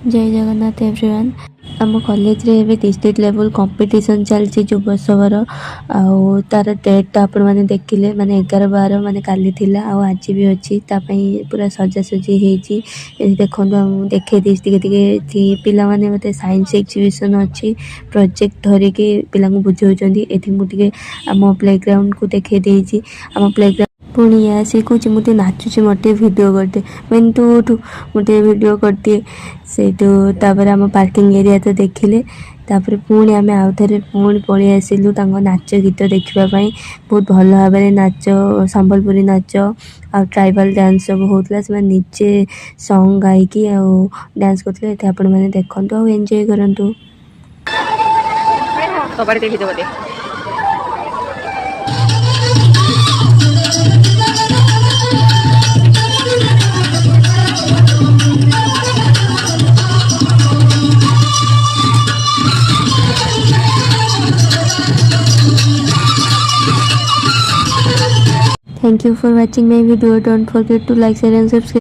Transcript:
जय जगन्नाथ एवरीवन। आम कॉलेज रे एबे डिस्ट्रिक्ट लेवल कंपटीशन चलची जो बसवर आउ तार डेट आपण माने देखिले माने 11/12 माने काली थिला आ आज भी अछि ता पई पूरा सजासजी हेची। देखंतु हम देखे दिस टिके टिके थी पिला माने मते साइंस एक्जिबिशन अछि प्रोजेक्ट धरि के पिला को बुझौचंदी एथि मु टिके आम प्लेग्राउंड को देखे देची। आम प्लेग्राउंड पुणी आसी कुछ मुझे नाचुची मोटे वीडियो करते मैंने तो उठू मोटे वीडियो करते से तो तापर आम पार्किंग एरिया तो देखिले तापर पुणी आम आउ थे पुणी पलि आसिलु तांको नाच गीत देखा बहुत भल भाव नाच संबलपुरी नाच आ ट्राइबल डांस सब होता से निजे सॉन्ग गायकी आ डांस करते आपण मैंने देखु आ एंजॉय करंतु। Thank you for watching my video. Don't forget to like, share and subscribe.